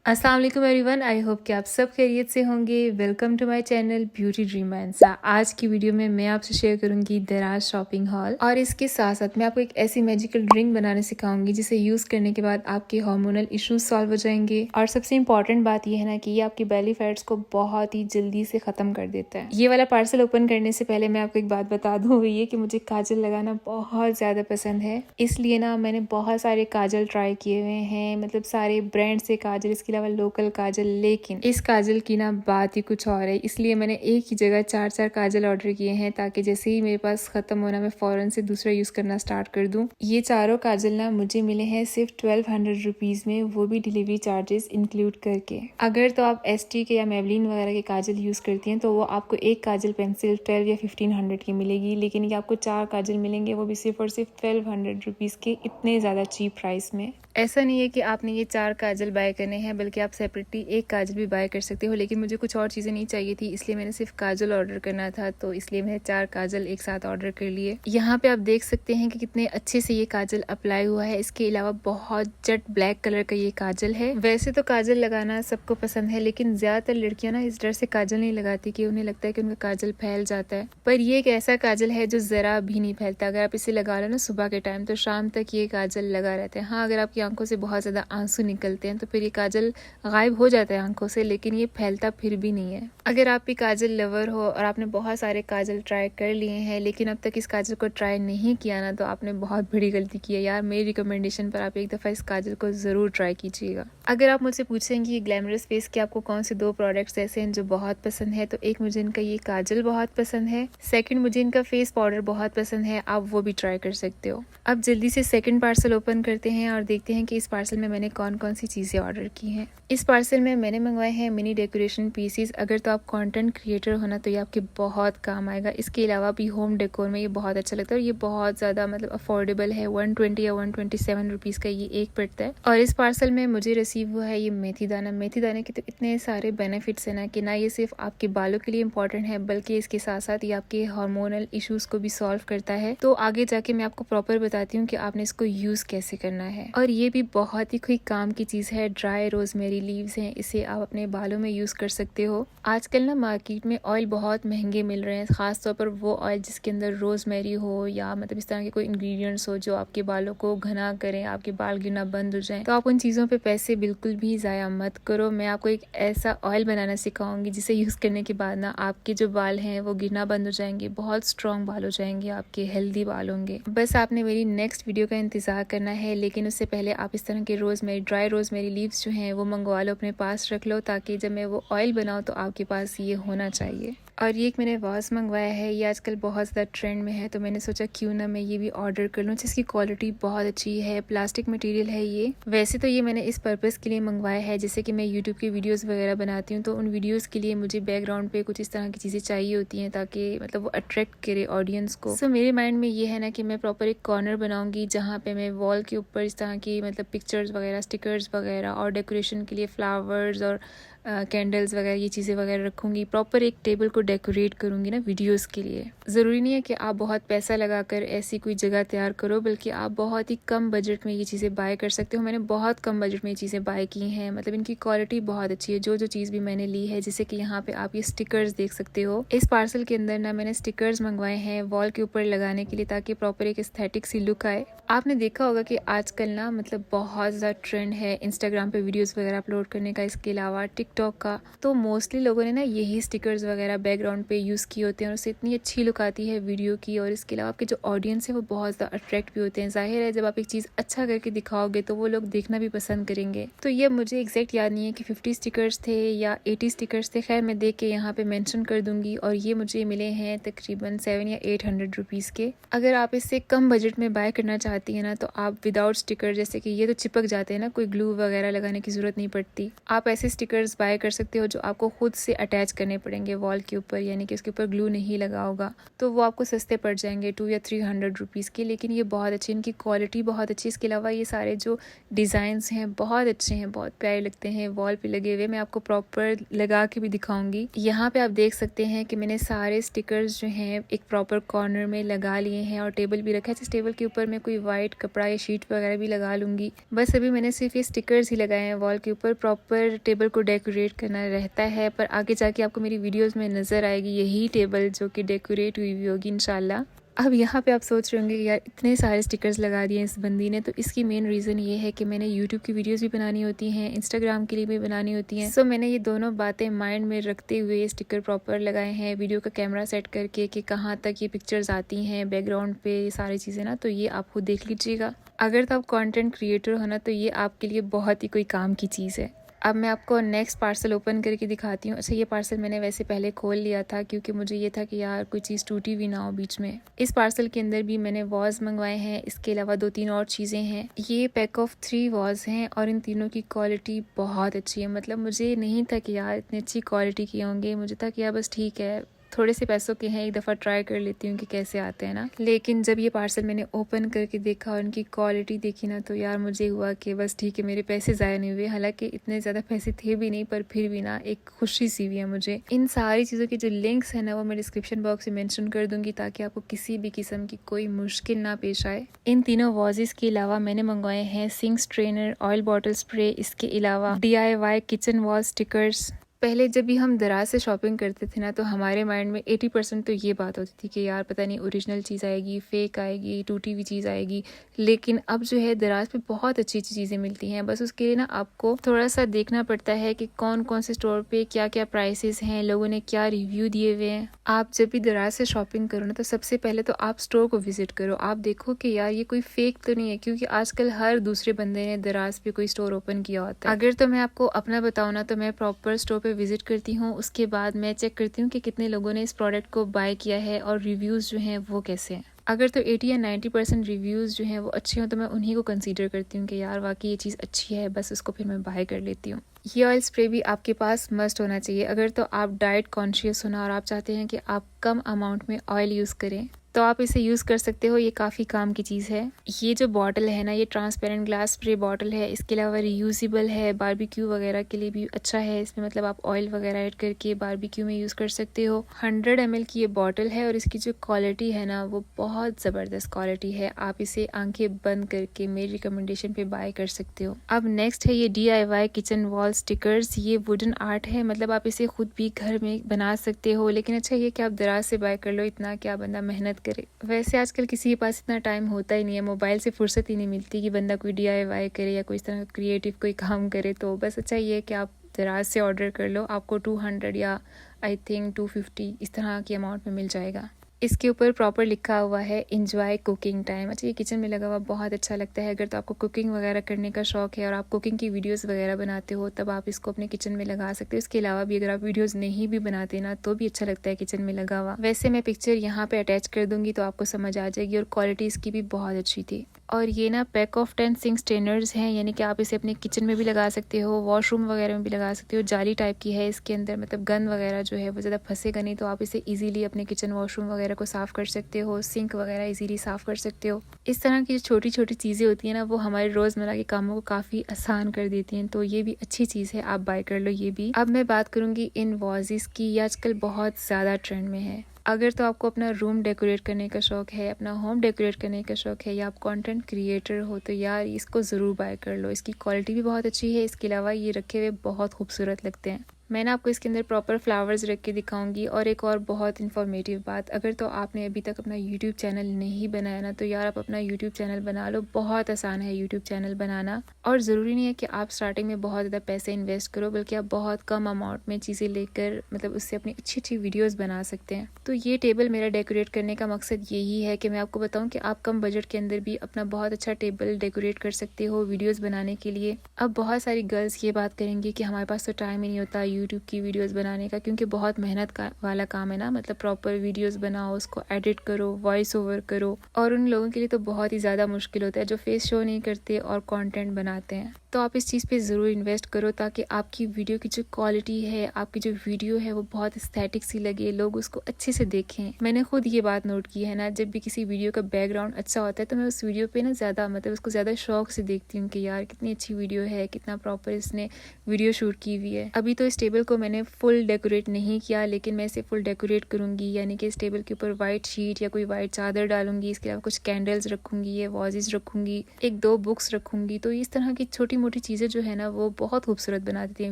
अस्सलाम वालेकुम everyone, I hope कि आप सब खैरियत से होंगे। Welcome to my channel beauty dream आंसा। आज की वीडियो में मैं आपसे शेयर करूंगी दराज शॉपिंग हॉल और इसके साथ साथ मैं आपको एक ऐसी मैजिकल ड्रिंक बनाने सिखाऊंगी जिसे यूज करने के बाद आपके हार्मोनल इश्यूज सॉल्व हो जाएंगे। और सबसे इंपॉर्टेंट बात यह है ना कि ये आपकी बेली फैट्स को बहुत ही जल्दी से खत्म कर देता है। ये वाला पार्सल ओपन करने से पहले मैं आपको एक बात बता दूं, वो ये कि मुझे काजल लगाना बहुत ज्यादा पसंद है। इसलिए ना मैंने बहुत सारे काजल ट्राई किए हुए हैं, मतलब सारे ब्रांड से काजल, इसके अलावा लोकल काजल। लेकिन इस काजल की ना बात ही कुछ और है, इसलिए मैंने एक ही जगह 4 काजल ऑर्डर किए हैं ताकि जैसे ही मेरे पास खत्म होना मैं फौरन से दूसरा यूज करना स्टार्ट कर दूं। ये चारों काजल ना मुझे मिले हैं सिर्फ 1200 रुपीज में, वो भी डिलीवरी चार्जेस इंक्लूड करके। अगर तो आप एसटी के या मेवलिन वगैरह के काजल यूज करती हैं तो वो आपको एक काजल पेंसिल 12 या 1500 की मिलेगी, लेकिन ये आपको 4 काजल मिलेंगे, वो भी सिर्फ और सिर्फ 1200 रुपीज के, इतने ज्यादा चीप प्राइस में। ऐसा नहीं है कि आपने ये 4 काजल बाय करने हैं, बल्कि आप सेपरेटली एक काजल भी बाय कर सकते हो। लेकिन मुझे कुछ और चीज़ें नहीं चाहिए थी, इसलिए मैंने सिर्फ काजल ऑर्डर करना था, तो इसलिए मैंने 4 काजल एक साथ ऑर्डर कर लिए। यहाँ पे आप देख सकते हैं कि कितने अच्छे से ये काजल अप्लाई हुआ है। इसके अलावा बहुत जेट ब्लैक कलर का ये काजल है। वैसे तो काजल लगाना सबको पसंद है, लेकिन ज्यादातर लड़कियां ना इस डर से काजल नहीं लगाती कि उन्हें लगता है कि उनका काजल फैल जाता है। पर ये एक ऐसा काजल है जो जरा भी नहीं फैलता। अगर आप इसे लगा लो ना सुबह के टाइम, तो शाम तक ये काजल लगा रहता है। हाँ, अगर आपकी आंखों से बहुत ज्यादा आंसू निकलते हैं तो फिर ये काजल गायब हो जाता है आंखों से, लेकिन ये फैलता फिर भी नहीं है। अगर आप भी काजल लवर हो और आपने बहुत सारे काजल ट्राई कर लिए हैं लेकिन अब तक इस काजल को ट्राई नहीं किया ना, तो आपने बहुत बड़ी गलती की है यार। मेरी रिकमेंडेशन पर आप एक दफा इस काजल को जरूर ट्राई कीजिएगा। अगर आप मुझसे पूछेंगे कि ग्लैमरस फेस के आपको कौन से 2 प्रोडक्ट्स ऐसे हैं जो बहुत पसंद है, तो एक मुझे इनका ये काजल बहुत पसंद है, सेकंड मुझे इनका फेस पाउडर बहुत पसंद है। आप वो भी ट्राई कर सकते हो। अब जल्दी से सेकंड पार्सल ओपन करते हैं और देखते हैं कि इस पार्सल में मैंने कौन कौन सी चीजें ऑर्डर की हैं। इस पार्सल में मैंने मंगवाए हैं मिनी डेकोरेशन पीसीज। अगर तो आप कंटेंट क्रिएटर हो ना तो ये आपके बहुत काम आएगा। इसके अलावा भी होम डेकोर में ये बहुत अच्छा लगता है और ये बहुत ज्यादा मतलब अफोर्डेबल है। 120 या 127 रुपीज का ये एक पड़ता है। और इस पार्सल में मुझे रिसीव हुआ है ये मेथी दाना। मेथी दाने के तो इतने सारे बेनिफिट्स है ना कि ना ये सिर्फ आपके बालों के लिए इम्पोर्टेंट है, बल्कि इसके साथ साथ ये आपके हार्मोनल इश्यूज को भी सॉल्व करता है। तो आगे जाके मैं आपको प्रॉपर बताती हूँ कि आपने इसको यूज कैसे करना है। और ये भी बहुत ही कोई काम की चीज है। ड्राई रोजमेरी लीव्स हैं, इसे आप अपने बालों में यूज कर सकते हो। आजकल ना मार्केट में ऑयल बहुत महंगे मिल रहे हैं, खासतौर पर वो ऑयल जिसके अंदर रोजमेरी हो या मतलब इस तरह के कोई इंग्रेडिएंट्स हो जो आपके बालों को घना करें, आपके बाल गिरना बंद हो जाए। तो आप उन चीजों पे पैसे बिल्कुल भी जाया मत करो। मैं आपको एक ऐसा ऑयल बनाना सिखाऊंगी जिसे यूज करने के बाद ना आपके जो बाल हैं वो गिरना बंद हो जाएंगे, बहुत स्ट्रॉन्ग बाल हो जाएंगे, आपके हेल्दी बाल होंगे। बस आपने मेरी नेक्स्ट वीडियो का इंतजार करना है, लेकिन उससे पहले आप इस तरह के रोजमेरी, ड्राई रोजमेरी लीव्स जो हैं वो मंगवा लो, अपने पास रख लो, ताकि जब मैं वो ऑयल बनाऊं तो आपके पास ये होना चाहिए। और ये एक मैंने वास मंगवाया है, ये आजकल बहुत ज़्यादा ट्रेंड में है, तो मैंने सोचा क्यों ना मैं ये भी ऑर्डर कर लूँ, जिसकी क्वालिटी बहुत अच्छी है। प्लास्टिक मटेरियल है ये। वैसे तो ये मैंने इस पर्पज़ के लिए मंगवाया है, जैसे कि मैं यूट्यूब की वीडियोस वगैरह बनाती हूँ, तो उन वीडियोस के लिए मुझे बैकग्राउंड पे कुछ इस तरह की चीज़ें चाहिए होती हैं ताकि मतलब वो अट्रैक्ट करे ऑडियंस को। सो मेरे माइंड में ये है ना कि मैं प्रॉपर एक कॉर्नर बनाऊंगी जहाँ पे मैं वॉल के ऊपर इस तरह की मतलब पिक्चर्स वगैरह, स्टिकर्स वगैरह और डेकोरेशन के लिए फ्लावर्स और कैंडल्स वगैरह ये चीज़ें वगैरह रखूंगी। प्रॉपर एक टेबल को डेकोरेट करूंगी ना वीडियोस के लिए। ज़रूरी नहीं है कि आप बहुत पैसा लगाकर ऐसी कोई जगह तैयार करो, बल्कि आप बहुत ही कम बजट में ये चीज़ें बाय कर सकते हो। मैंने बहुत कम बजट में ये चीज़ें बाय की हैं, मतलब इनकी क्वालिटी बहुत अच्छी है जो चीज़ भी मैंने ली है। जैसे कि यहाँ पे आप ये स्टिकर्स देख सकते हो। इस पार्सल के अंदर ना मैंने स्टिकर्स मंगवाए हैं वॉल के ऊपर लगाने के लिए, ताकि प्रॉपर एक एस्थेटिक सी लुक आए। आपने देखा होगा कि आजकल ना मतलब बहुत ज़्यादा ट्रेंड है इंस्टाग्राम पे वीडियोस वगैरह अपलोड करने का, इसके अलावा टिकटॉक का। तो मोस्टली लोगों ने ना यही स्टिकर्स वगैरह बैकग्राउंड पे यूज़ किए होते हैं और उससे इतनी अच्छी लुक आती है वीडियो की। और इसके अलावा आपके जो ऑडियंस है वो बहुत ज़्यादा अट्रैक्ट भी होते हैं। जाहिर है जब आप एक चीज़ अच्छा करके दिखाओगे तो वो लोग देखना भी पसंद करेंगे। तो ये मुझे एग्जैक्ट याद नहीं है कि 50 स्टिकर्स थे या 80 स्टिकर्स थे, खैर मैं देख के यहाँ पे मेंशन कर दूंगी। और ये मुझे मिले हैं तकरीबन 7 या 800 रुपीज़ के। अगर आप इससे कम बजट में बाय करना चाहती है ना, तो आप विदाउट स्टिकर, जैसे कि ये तो चिपक जाते हैं ना, कोई ग्लू वगैरह लगाने की जरूरत नहीं पड़ती, आप ऐसे स्टिकर्स बाय कर सकते हो जो आपको खुद से अटैच करने पड़ेंगे वॉल के ऊपर, यानी कि उसके ऊपर ग्लू नहीं लगा होगा, तो वो आपको सस्ते पड़ जाएंगे 2 या 300 रुपीज़ के। लेकिन ये बहुत अच्छे, इनकी क्वालिटी बहुत अच्छी। इसके अलावा ये सारे जो डिज़ाइंस हैं बहुत अच्छे हैं, बहुत प्यारे लगते हैं वॉल पे लगे हुए। मैं आपको प्रॉपर लगा के भी दिखाऊंगी। यहाँ पे आप देख सकते हैं कि मैंने सारे स्टिकर्स जो हैं एक प्रॉपर कॉर्नर में लगा लिए हैं और टेबल भी रखा है। इस टेबल के ऊपर मैं कोई वाइट कपड़ा या शीट वगैरह भी लगा लूंगी। बस अभी मैंने सिर्फ ये स्टिकर्स ही लगाए हैं वॉल के ऊपर। प्रॉपर टेबल को डेकोरेट करना रहता है, पर आगे जाके आपको मेरी वीडियोस में नजर आएगी यही टेबल जो कि डेकोरेट हुई हुई होगी इंशाल्लाह। अब यहाँ पे आप सोच रहे होंगे कि यार इतने सारे स्टिकर्स लगा दिए इस बंदी ने, तो इसकी मेन रीज़न ये है कि मैंने यूट्यूब की वीडियोस भी बनानी होती हैं, इंस्टाग्राम के लिए भी बनानी होती हैं। सो मैंने ये दोनों बातें माइंड में रखते हुए ये स्टिकर प्रॉपर लगाए हैं, वीडियो का कैमरा सेट करके कि कहाँ तक ये पिक्चर्स आती हैं बैकग्राउंड पे, ये सारी चीज़ें ना, तो ये आप खुद देख लीजिएगा। अगर तो आप कॉन्टेंट क्रिएटर हो ना, तो ये आपके लिए बहुत ही कोई काम की चीज़ है। अब मैं आपको नेक्स्ट पार्सल ओपन करके दिखाती हूँ। अच्छा, ये पार्सल मैंने वैसे पहले खोल लिया था क्योंकि मुझे ये था कि यार कोई चीज़ टूटी भी ना हो बीच में। इस पार्सल के अंदर भी मैंने वॉज मंगवाए हैं, इसके अलावा 2-3 और चीज़ें हैं। ये पैक ऑफ 3 वॉज हैं और इन तीनों की क्वालिटी बहुत अच्छी है। मतलब मुझे नहीं था कि यार इतनी अच्छी क्वालिटी के होंगे, मुझे था कि यार बस ठीक है, थोड़े से पैसों के हैं, एक दफ़ा ट्राई कर लेती हूँ कि कैसे आते हैं ना। लेकिन जब ये पार्सल मैंने ओपन करके देखा और इनकी क्वालिटी देखी ना, तो यार मुझे हुआ कि बस ठीक है, मेरे पैसे ज़ाया नहीं हुए। हालांकि इतने ज़्यादा पैसे थे भी नहीं, पर फिर भी ना एक खुशी सी हुई है मुझे। इन सारी चीज़ों के जो लिंक्स है ना, वो मैं डिस्क्रिप्शन बॉक्स में मेंशन कर दूंगी ताकि आपको किसी भी किस्म की कोई मुश्किल ना पेश आए। इन तीनों वॉजेस के अलावा मैंने मंगवाए हैं sink strainer, oil bottle spray, इसके अलावा DIY किचन वॉल स्टिकर्स। पहले जब भी हम दराज से शॉपिंग करते थे ना, तो हमारे माइंड में 80% तो ये बात होती थी कि यार पता नहीं ओरिजिनल चीज़ आएगी, फेक आएगी, टूटी हुई चीज़ आएगी। लेकिन अब जो है दराज पे बहुत अच्छी अच्छी चीज़ें मिलती हैं। बस उसके लिए ना आपको थोड़ा सा देखना पड़ता है कि कौन कौन से स्टोर पे क्या क्या प्राइसेस हैं, लोगों ने क्या रिव्यू दिए हुए हैं। आप जब भी दराज से शॉपिंग करो ना, तो सबसे पहले तो आप स्टोर को विजिट करो। आप देखो कि यार ये कोई फेक तो नहीं है, क्योंकि आजकल हर दूसरे बंदे ने दराज पे कोई स्टोर ओपन किया होता है। अगर तो मैं आपको अपना बताऊँ ना, तो मैं प्रॉपर स्टोर पे विजिट करती हूँ। उसके बाद मैं चेक करती हूँ कि कितने लोगों ने इस प्रोडक्ट को बाय किया है और रिव्यूज़ जो हैं वो कैसे हैं। अगर तो 80 या 90% रिव्यूज़ जो हैं वो अच्छे हों, तो मैं उन्हीं को कंसीडर करती हूँ कि यार वाकई ये चीज़ अच्छी है, बस उसको फिर मैं बाय कर लेती हूँ। ये ऑयल स्प्रे भी आपके पास मस्ट होना चाहिए। अगर तो आप डाइट कॉन्शियस होना और आप चाहते हैं कि आप कम अमाउंट में ऑयल यूज़ करें, तो आप इसे यूज़ कर सकते हो। ये काफ़ी काम की चीज़ है। ये जो बॉटल है ना, ये ट्रांसपेरेंट ग्लास स्प्रे बॉटल है। इसके अलावा रियूजेबल है, बारबेक्यू वगैरह के लिए भी अच्छा है। इसमें मतलब आप ऑयल वगैरह ऐड करके बारबेक्यू में यूज़ कर सकते हो। 100 ml की ये बॉटल है और इसकी जो क्वालिटी है ना, वो बहुत ज़बरदस्त क्वालिटी है। आप इसे आंखें बंद करके मेरी रिकमेंडेशन पे बाय कर सकते हो। अब नेक्स्ट है ये DIY किचन वॉल स्टिकर्स। ये वुडन आर्ट है, मतलब आप इसे खुद भी घर में बना सकते हो। लेकिन अच्छा ये कि आप दराज से बाय कर लो, इतना क्या बंदा मेहनत करे। वैसे आजकल किसी के पास इतना टाइम होता ही नहीं है, मोबाइल से फुर्सत ही नहीं मिलती कि बंदा कोई DIY करे या कोई इस तरह क्रिएटिव कोई काम करे। तो बस अच्छा ये है कि आप दराज से ऑर्डर कर लो, आपको 200 या आई थिंक 250 इस तरह की अमाउंट में मिल जाएगा। इसके ऊपर प्रॉपर लिखा हुआ है एंजॉय कुकिंग टाइम। अच्छा, ये किचन में लगा हुआ बहुत अच्छा लगता है। अगर तो आपको कुकिंग वगैरह करने का शौक है और आप कुकिंग की वीडियोस वगैरह बनाते हो, तब आप इसको अपने किचन में लगा सकते हो। इसके अलावा भी अगर आप वीडियोस नहीं भी बनाते ना, तो भी अच्छा लगता है किचन में लगा हुआ। वैसे मैं पिक्चर यहाँ पे अटैच कर दूंगी तो आपको समझ आ जाएगी, और क्वालिटी इसकी भी बहुत अच्छी थी। और ये ना पैक ऑफ 10 सिंक स्ट्रेनर्स हैं, यानी कि आप इसे अपने किचन में भी लगा सकते हो, वॉशरूम वगैरह में भी लगा सकते हो। जाली टाइप की है इसके अंदर, मतलब गंद वगैरह जो है वो ज़्यादा फंसेगा नहीं, तो आप इसे इजीली अपने किचन वॉशरूम वगैरह को साफ़ कर सकते हो, सिंक वगैरह इजीली साफ़ कर सकते हो। इस तरह की जो छोटी छोटी चीज़ें होती हैं ना, वो हमारे रोज़मर्रा के कामों को काफ़ी आसान कर देती हैं। तो ये भी अच्छी चीज़ है, आप बाय कर लो ये भी। अब मैं बात करूँगी इन वॉजेस की। ये आजकल बहुत ज़्यादा ट्रेंड में है। अगर तो आपको अपना रूम डेकोरेट करने का शौक है, अपना होम डेकोरेट करने का शौक है, या आप कंटेंट क्रिएटर हो, तो यार इसको ज़रूर बाय कर लो। इसकी क्वालिटी भी बहुत अच्छी है। इसके अलावा ये रखे हुए बहुत खूबसूरत लगते हैं। मैं ना आपको इसके अंदर प्रॉपर फ्लावर्स रख के दिखाऊंगी। और एक और बहुत इन्फॉर्मेटिव बात, अगर तो आपने अभी तक अपना यूट्यूब चैनल नहीं बनाया ना, तो यार आप अपना यूट्यूब चैनल बना लो। बहुत आसान है यूट्यूब चैनल बनाना, और ज़रूरी नहीं है कि आप स्टार्टिंग में बहुत ज़्यादा पैसे इन्वेस्ट करो, बल्कि आप बहुत कम अमाउंट में चीज़ें लेकर मतलब उससे अपनी अच्छी अच्छी वीडियोज़ बना सकते हैं। तो ये टेबल मेरा डेकोरेट करने का मकसद यही है कि मैं आपको बताऊँ कि आप कम बजट के अंदर भी अपना बहुत अच्छा टेबल डेकोरेट कर सकते हो वीडियोज़ बनाने के लिए। अब बहुत सारी गर्ल्स ये बात करेंगी कि हमारे पास तो टाइम ही नहीं होता यूट्यूब की वीडियोस बनाने का, क्योंकि बहुत मेहनत का वाला काम है ना। मतलब प्रॉपर वीडियोस बनाओ, उसको एडिट करो, वॉइस ओवर करो, और उन लोगों के लिए तो बहुत ही ज़्यादा मुश्किल होता है जो फेस शो नहीं करते और कंटेंट बनाते हैं। तो आप इस चीज़ पे ज़रूर इन्वेस्ट करो ताकि आपकी वीडियो की जो क्वालिटी है, आपकी जो वीडियो है वो बहुत एस्थेटिक सी लगे, लोग उसको अच्छे से देखें। मैंने खुद ये बात नोट की है ना, जब भी किसी वीडियो का बैकग्राउंड अच्छा होता है तो मैं उस वीडियो पे ना ज़्यादा मतलब उसको ज़्यादा शौक से देखती हूँ कि यार कितनी अच्छी वीडियो है, कितना प्रॉपर इसने वीडियो शूट की हुई है। अभी तो इस टेबल को मैंने फुल डेकोरेट नहीं किया, लेकिन मैं इसे फुल डेकोरेट करूँगी, यानी कि इस टेबल के ऊपर वाइट शीट या कोई वाइट चादर डालूंगी। इसके अलावा कुछ कैंडल्स रखूंगी, ये वाजेस रखूंगी, एक दो बुक्स रखूंगी। तो इस तरह की छोटी मोटी चीज़ें जो है ना वो बहुत खूबसूरत बना देती हैं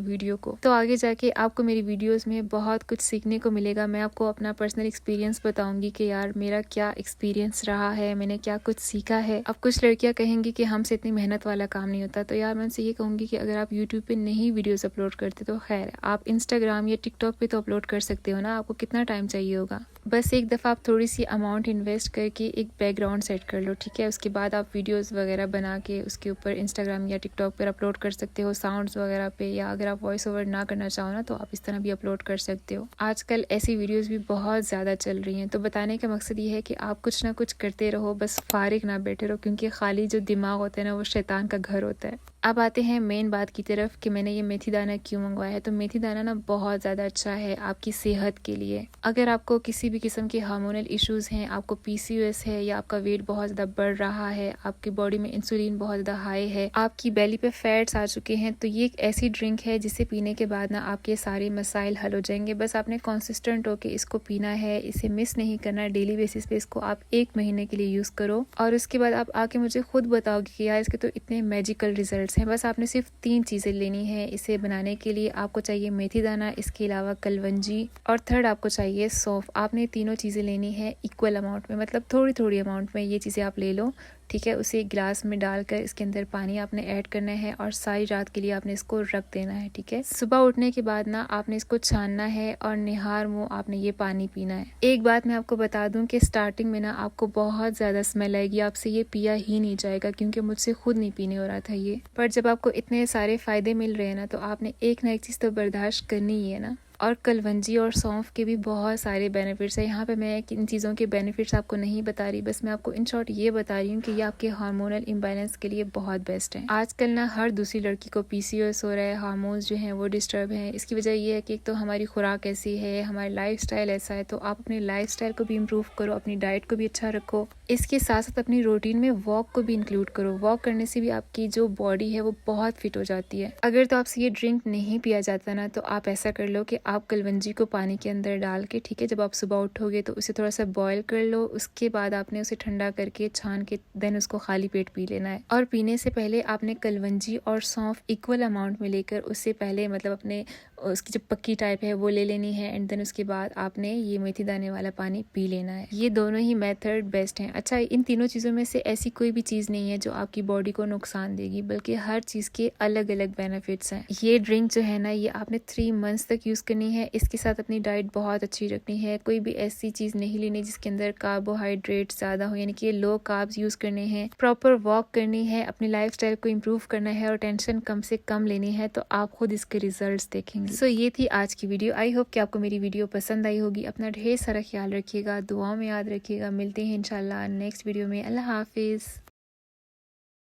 वीडियो को। तो आगे जाके आपको मेरी वीडियोस में बहुत कुछ सीखने को मिलेगा। मैं आपको अपना पर्सनल एक्सपीरियंस बताऊंगी कि यार मेरा क्या एक्सपीरियंस रहा है, मैंने क्या कुछ सीखा है। अब कुछ लड़कियां कहेंगी कि हमसे इतनी मेहनत वाला काम नहीं होता, तो यार मैं उनसे ये कहूंगी कि अगर आप यूट्यूब पे नहीं वीडियोस अपलोड करते तो खैर आप इंस्टाग्राम या टिकटॉक पे तो अपलोड कर सकते हो ना। आपको कितना टाइम चाहिए होगा, बस एक दफ़ा आप थोड़ी सी अमाउंट इन्वेस्ट करके एक बैकग्राउंड सेट कर लो, ठीक है। उसके बाद आप वीडियोस वगैरह बना के उसके ऊपर इंस्टाग्राम या टिकटॉक पर अपलोड कर सकते हो, साउंड्स वगैरह पे। या अगर आप वॉइस ओवर ना करना चाहो ना तो आप इस तरह भी अपलोड कर सकते हो। आजकल ऐसी वीडियोस भी बहुत ज़्यादा चल रही हैं। तो बताने का मकसद ये है कि आप कुछ ना कुछ करते रहो, बस फारिग ना बैठे रहो, क्योंकि खाली जो दिमाग होता है ना वो शैतान का घर होता है। अब आते हैं मेन बात की तरफ कि मैंने ये मेथी दाना क्यों मंगवाया है। तो मेथी दाना ना बहुत ज़्यादा अच्छा है आपकी सेहत के लिए। अगर आपको किसी भी किस्म के हार्मोनल इश्यूज़ हैं, आपको पीसीओएस है या आपका वेट बहुत ज़्यादा बढ़ रहा है, आपकी बॉडी में इंसुलिन बहुत ज़्यादा हाई है, आपकी बेली पे फैट्स आ चुके हैं, तो ये एक ऐसी ड्रिंक है जिसे पीने के बाद ना आपके सारे मसाइल हल हो जाएंगे। बस आपने कॉन्सिस्टेंट होकर इसको पीना है, इसे मिस नहीं करना। डेली बेसिस पे इसको आप 1 महीने के लिए यूज़ करो और उसके बाद आप आके मुझे खुद बताओगे कि यार इसके तो इतने मैजिकल रिजल्ट हैं। बस आपने सिर्फ 3 चीज़ें लेनी है इसे बनाने के लिए। आपको चाहिए मेथी दाना, इसके अलावा कलवंजी, और थर्ड आपको चाहिए सौंफ। आपने तीनों चीज़ें लेनी है इक्वल अमाउंट में, मतलब थोड़ी थोड़ी अमाउंट में ये चीज़ें आप ले लो, ठीक है। उसे एक गिलास में डालकर इसके अंदर पानी आपने ऐड करना है और सारी रात के लिए आपने इसको रख देना है, ठीक है। सुबह उठने के बाद ना आपने इसको छानना है और निहार मुँह आपने ये पानी पीना है। एक बात मैं आपको बता दूं कि स्टार्टिंग में ना आपको बहुत ज़्यादा स्मेल आएगी, आपसे ये पिया ही नहीं जाएगा, क्योंकि मुझसे खुद नहीं पीने हो रहा था ये। पर जब आपको इतने सारे फ़ायदे मिल रहे हैं ना तो आपने एक ना एक चीज़ तो बर्दाश्त करनी ही है ना। और कलवंजी और सौंफ के भी बहुत सारे बेनिफिट्स है। यहाँ पे मैं इन चीज़ों के बेनिफिट्स आपको नहीं बता रही, बस मैं आपको इन शॉर्ट ये बता रही हूँ कि ये आपके हार्मोनल इम्बैलेंस के लिए बहुत बेस्ट है। आजकल ना हर दूसरी लड़की को पीसीओएस हो रहा है, हार्मोन्स जो हैं वो डिस्टर्ब हैं। इसकी वजह ये है कि एक तो हमारी खुराक ऐसी है, हमारा लाइफस्टाइल ऐसा है। तो आप अपने लाइफस्टाइल को भी इम्प्रूव करो, अपनी डाइट को भी अच्छा रखो, इसके साथ साथ अपनी रूटीन में वॉक को भी इंक्लूड करो। वॉक करने से भी आपकी जो बॉडी है वो बहुत फिट हो जाती है। अगर तो आपसे ये ड्रिंक नहीं पिया जाता ना तो आप ऐसा कर लो कि आप कलवंजी को पानी के अंदर डाल के, ठीक है, जब आप सुबह उठोगे तो उसे थोड़ा सा बॉईल कर लो। उसके बाद आपने उसे ठंडा करके छान के देन उसको खाली पेट पी लेना है। और पीने से पहले आपने कलवंजी और सौंफ इक्वल अमाउंट में लेकर उससे पहले मतलब अपने उसकी जो पक्की टाइप है वो ले लेनी है, एंड देन उसके बाद आपने ये मेथी दाने वाला पानी पी लेना है। ये दोनों ही मेथड बेस्ट हैं। अच्छा, इन तीनों चीज़ों में से ऐसी कोई भी चीज़ नहीं है जो आपकी बॉडी को नुकसान देगी, बल्कि हर चीज़ के अलग अलग बेनिफिट्स हैं। ये ड्रिंक जो है ना ये आपने 3 मंथ्स तक यूज़ करनी है। इसके साथ अपनी डाइट बहुत अच्छी रखनी है। कोई भी ऐसी चीज़ नहीं लेनी जिसके अंदर कार्बोहाइड्रेट ज़्यादा हो, यानी कि लो कार्ब्स यूज़ करने हैं। प्रॉपर वॉक करनी है, अपनी लाइफस्टाइल को इम्प्रूव करना है और टेंशन कम से कम लेनी है, तो आप खुद इसके रिजल्ट्स देखेंगे। सो ये थी आज की वीडियो। आई होप कि आपको मेरी वीडियो पसंद आई होगी। अपना ढेर सारा ख्याल रखिएगा, दुआओं में याद रखिएगा। मिलते हैं इंशाल्लाह नेक्स्ट वीडियो में। अल्लाह हाफिज़।